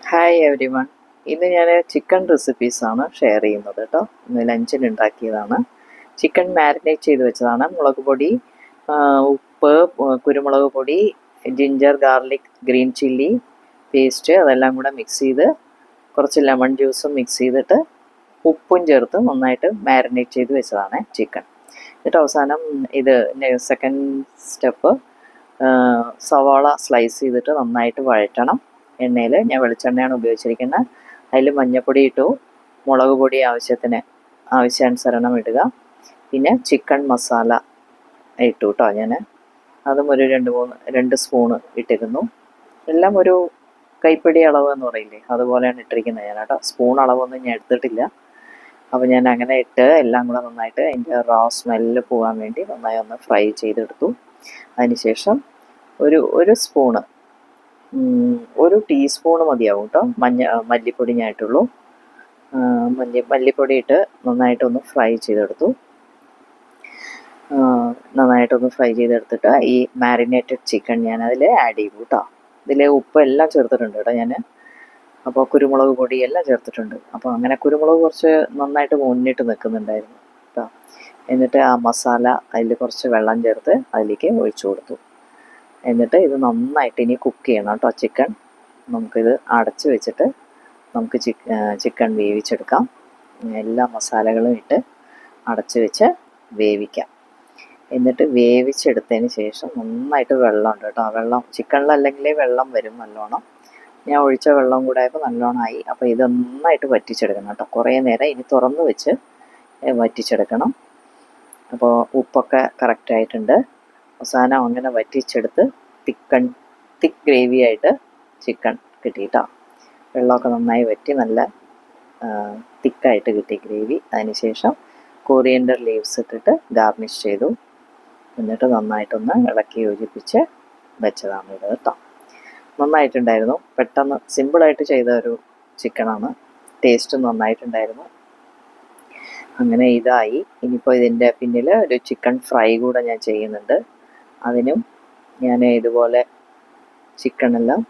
Hi every one. ഇന്ന് ഞാൻ chicken റെസിപ്പീസാണ് share ചെയ്യുന്നത് കേട്ടോ. ഇന്ന് ലഞ്ചിന് ഉണ്ടാക്കിയതാണ്. ചിക്കൻ മാരിനേറ്റ് ചെയ്ത് വെച്ചതാണ്. മുളക് പൊടി, ഉപ്പ്, കുരുമുളക് പൊടി, ginger garlic green chilli paste അതെല്ലാം കൂടെ മിക്സ് ചെയ്ത് കുറച്ച് ലെമൺ ജ്യൂസും മിക്സ് ചെയ്തിട്ട് ഉപ്പും ചേർത്ത് നന്നായിട്ട് മാരിനേറ്റ് ചെയ്ത് വെച്ചതാണ് ചിക്കൻ. എന്നിട്ട് അവസാനം ഇത് സെക്കൻഡ് സ്റ്റെപ്പ്, സവാള സ്ലൈസ് ചെയ്തിട്ട് നന്നായിട്ട് വഴറ്റണം. എണ്ണയിൽ ഞാൻ വെളിച്ചെണ്ണയാണ് ഉപയോഗിച്ചിരിക്കുന്നത്. അതിൽ മഞ്ഞൾപ്പൊടി ഇട്ടു, മുളക് പൊടി ആവശ്യാനുസരണം ഇടുക. പിന്നെ ചിക്കൻ മസാല ഇട്ടു കേട്ടോ. ഞാൻ അതും ഒരു 2 സ്പൂണ് ഇട്ടിരുന്നു. എല്ലാം ഒരു കൈപ്പിടി അളവ് എന്ന് പറയില്ലേ, അതുപോലെയാണ് ഇട്ടിരിക്കുന്നത് ഞാൻ കേട്ടോ. സ്പൂൺ അളവൊന്നും ഞാൻ എടുത്തിട്ടില്ല. അപ്പോൾ ഞാൻ അങ്ങനെ ഇട്ട് എല്ലാം കൂടെ നന്നായിട്ട് അതിൻ്റെ സ്മെല്ല് പോകാൻ വേണ്ടി നന്നായി ഒന്ന് ഫ്രൈ ചെയ്തെടുത്തു. അതിനുശേഷം ഒരു സ്പൂണ്, ഒരു ടീസ്പൂണ് മതിയാവും കേട്ടോ മല്ലിപ്പൊടി ഞാൻ ഇട്ടുള്ളൂ. മല്ലിപ്പൊടി ഇട്ട് നന്നായിട്ടൊന്ന് ഫ്രൈ ചെയ്തെടുത്തു. നന്നായിട്ടൊന്ന് ഈ മാരിനേറ്റഡ് ചിക്കൻ ഞാൻ അതിൽ ആഡ് ചെയ്തു കേട്ടോ. ഇതിൽ ഉപ്പ് എല്ലാം ചേർത്തിട്ടുണ്ട് കേട്ടോ ഞാൻ. അപ്പോൾ കുരുമുളക് പൊടി എല്ലാം ചേർത്തിട്ടുണ്ട്. അപ്പോൾ അങ്ങനെ കുരുമുളക് കുറച്ച് നന്നായിട്ട് മുന്നിട്ട് നിൽക്കുന്നുണ്ടായിരുന്നു കേട്ടോ. എന്നിട്ട് ആ മസാല അതിൽ കുറച്ച് വെള്ളം ചേർത്ത് അതിലേക്ക് ഒഴിച്ചു കൊടുത്തു. എന്നിട്ട് ഇത് നന്നായിട്ട് ഇനി കുക്ക് ചെയ്യണം കേട്ടോ ചിക്കൻ. നമുക്കിത് അടച്ച് വെച്ചിട്ട് നമുക്ക് ചിക്കൻ വേവിച്ചെടുക്കാം. എല്ലാ മസാലകളും ഇട്ട് അടച്ച് വെച്ച് വേവിക്കാം. എന്നിട്ട് വേവിച്ചെടുത്തതിന് ശേഷം നന്നായിട്ട് വെള്ളമുണ്ട് കേട്ടോ. ആ വെള്ളം ചിക്കനിലല്ലെങ്കിൽ വെള്ളം വരും നല്ലോണം. ഞാൻ ഒഴിച്ച വെള്ളം കൂടെ ആയപ്പോൾ നല്ലോണം ആയി. അപ്പോൾ ഇത് നന്നായിട്ട് വറ്റിച്ചെടുക്കണം കേട്ടോ. കുറേ നേരം ഇനി തുറന്ന് വെച്ച് വറ്റിച്ചെടുക്കണം. അപ്പോൾ ഉപ്പൊക്കെ കറക്റ്റായിട്ടുണ്ട്. അവസാനം അങ്ങനെ വറ്റിച്ചെടുത്ത് തിക്ക് ഗ്രേവി ആയിട്ട് ചിക്കൻ കിട്ടി കേട്ടോ. വെള്ളമൊക്കെ നന്നായി വറ്റി നല്ല തിക്കായിട്ട് കിട്ടി ഗ്രേവി. അതിനുശേഷം കൊറിയൻഡർ ലീവ്സ് ഇട്ടിട്ട് ഗാർണിഷ് ചെയ്തു. എന്നിട്ട് നന്നായിട്ടൊന്ന് ഇളക്കി യോജിപ്പിച്ച് വെച്ചതാണ് ഇത് കേട്ടോ. നന്നായിട്ടുണ്ടായിരുന്നു. പെട്ടെന്ന് സിമ്പിളായിട്ട് ചെയ്ത ഒരു ചിക്കനാണ്. ടേസ്റ്റും നന്നായിട്ടുണ്ടായിരുന്നു. അങ്ങനെ ഇതായി. ഇനിയിപ്പോൾ ഇതിൻ്റെ പിന്നിൽ ഒരു ചിക്കൻ ഫ്രൈ കൂടെ ഞാൻ ചെയ്യുന്നുണ്ട്. അതിനും ഞാൻ ഇതുപോലെ ചിക്കനെല്ലാം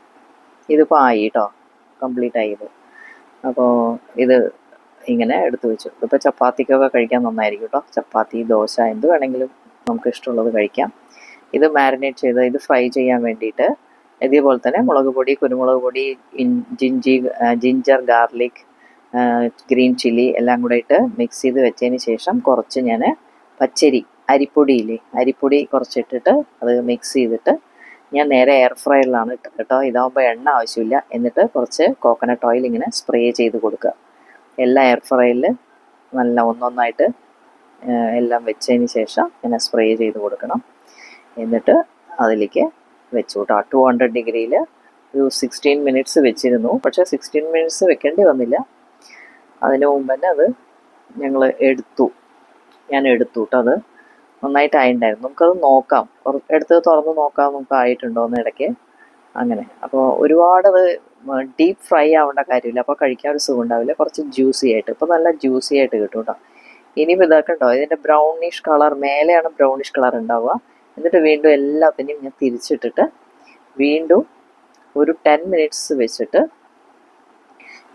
ഇതിപ്പോൾ ആയി കേട്ടോ, കംപ്ലീറ്റ് ആയി ഇത്. അപ്പോൾ ഇത് ഇങ്ങനെ എടുത്തു വെച്ചു. ഇതിപ്പോൾ ചപ്പാത്തിക്കൊക്കെ കഴിക്കാൻ നന്നായിരിക്കും കേട്ടോ. ചപ്പാത്തി, ദോശ എന്ത് വേണമെങ്കിലും നമുക്ക് ഇഷ്ടമുള്ളത് കഴിക്കാം. ഇത് മാരിനേറ്റ് ചെയ്ത് ഇത് ഫ്രൈ ചെയ്യാൻ വേണ്ടിയിട്ട് ഇതേപോലെ തന്നെ മുളക് പൊടി, കുരുമുളക് പൊടി, ജിഞ്ചർ ഗാർലിക് ഗ്രീൻ ചില്ലി എല്ലാം കൂടെ ഇട്ട് മിക്സ് ചെയ്ത് വെച്ചതിന് ശേഷം കുറച്ച് ഞാൻ അരിപ്പൊടി കുറച്ചിട്ടിട്ട് അത് മിക്സ് ചെയ്തിട്ട് ഞാൻ നേരെ എയർ ഫ്രയറിലാണ് ഇട്ടത് കേട്ടോ. ഇതാകുമ്പോൾ എണ്ണ ആവശ്യമില്ല. എന്നിട്ട് കുറച്ച് കോക്കനട്ട് ഓയിൽ ഇങ്ങനെ സ്പ്രേ ചെയ്ത് കൊടുക്കുക. എല്ലാം എയർ ഫ്രയറിൽ നല്ല ഒന്നൊന്നായിട്ട് എല്ലാം വെച്ചതിന് ശേഷം ഇങ്ങനെ സ്പ്രേ ചെയ്ത് കൊടുക്കണം. എന്നിട്ട് അതിലേക്ക് വെച്ചു കേട്ടോ. 200 ഡിഗ്രിയിൽ ഒരു 16 മിനിറ്റ്സ് വെച്ചിരുന്നു. പക്ഷേ 16 മിനിറ്റ്സ് വെക്കേണ്ടി വന്നില്ല. അതിന് മുമ്പ് തന്നെ അത് ഞാൻ എടുത്തു കേട്ടോ. അത് നന്നായിട്ടായിട്ടുണ്ടായിരുന്നു. നമുക്കത് നോക്കാം, എടുത്ത് തുറന്ന് നോക്കാം നമുക്ക് ആയിട്ടുണ്ടോ എന്ന് ഇടയ്ക്ക്. അങ്ങനെ അപ്പോൾ ഒരുപാടത് ഡീപ്പ് ഫ്രൈ ആവേണ്ട കാര്യമില്ല. അപ്പോൾ കഴിക്കാൻ ഒരു സുഖം ഉണ്ടാവില്ല. കുറച്ച് ജ്യൂസി ആയിട്ട്, ഇപ്പോൾ നല്ല ജ്യൂസി ആയിട്ട് കിട്ടും കേട്ടോ. ഇനിയിപ്പോൾ ഇതൊക്കെ ഉണ്ടോ, ഇതിൻ്റെ ബ്രൗണിഷ് കളർ, മേലെയാണ് ബ്രൗണിഷ് കളർ ഉണ്ടാവുക. എന്നിട്ട് വീണ്ടും എല്ലാത്തിനെയും ഞാൻ തിരിച്ചിട്ടിട്ട് വീണ്ടും ഒരു 10 മിനിറ്റ്സ് വെച്ചിട്ട്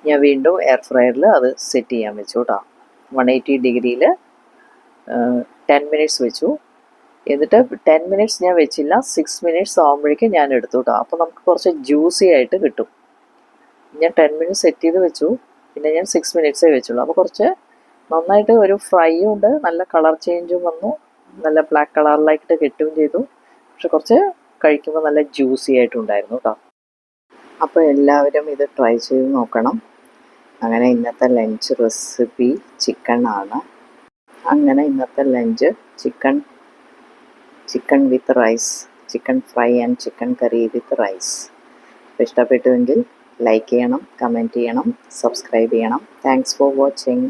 ഞാൻ വീണ്ടും എയർ ഫ്രയറിൽ അത് സെറ്റ് ചെയ്യാൻ വെച്ചു കേട്ടോ. 180 ഡിഗ്രിയിൽ 10 മിനിറ്റ്സ് വെച്ചു. എന്നിട്ട് 10 മിനിറ്റ്സ് ഞാൻ വെച്ചില്ല, 6 മിനിറ്റ്സ് ആകുമ്പോഴേക്കും ഞാൻ എടുത്തു കേട്ടോ. അപ്പോൾ നമുക്ക് കുറച്ച് ജ്യൂസി ആയിട്ട് കിട്ടും. ഞാൻ 10 മിനിറ്റ്സ് സെറ്റ് ചെയ്ത് വെച്ചു, പിന്നെ ഞാൻ 6 മിനിറ്റ്സേ വെച്ചുള്ളൂ. അപ്പോൾ കുറച്ച് നന്നായിട്ട് ഒരു ഫ്രൈയും ഉണ്ട്, നല്ല കളർ ചേഞ്ചും വന്നു, നല്ല ബ്ലാക്ക് കളറിലായിട്ട് കിട്ടുകയും ചെയ്തു. പക്ഷെ കുറച്ച് കഴിക്കുമ്പോൾ നല്ല ജ്യൂസി ആയിട്ടുണ്ടായിരുന്നു കേട്ടോ. അപ്പോൾ എല്ലാവരും ഇത് ട്രൈ ചെയ്ത് നോക്കണം. അങ്ങനെ ഇന്നത്തെ ലഞ്ച് റെസിപ്പി ചിക്കൻ ആണ്. അങ്ങനെ ഇന്നത്തെ lunch chicken with rice, chicken fry and chicken curry with rice. ഇഷ്ടപ്പെട്ടുവെങ്കിൽ ലൈക്ക് ചെയ്യണം, കമൻറ്റ് ചെയ്യണം, സബ്സ്ക്രൈബ് ചെയ്യണം. Thanks for watching.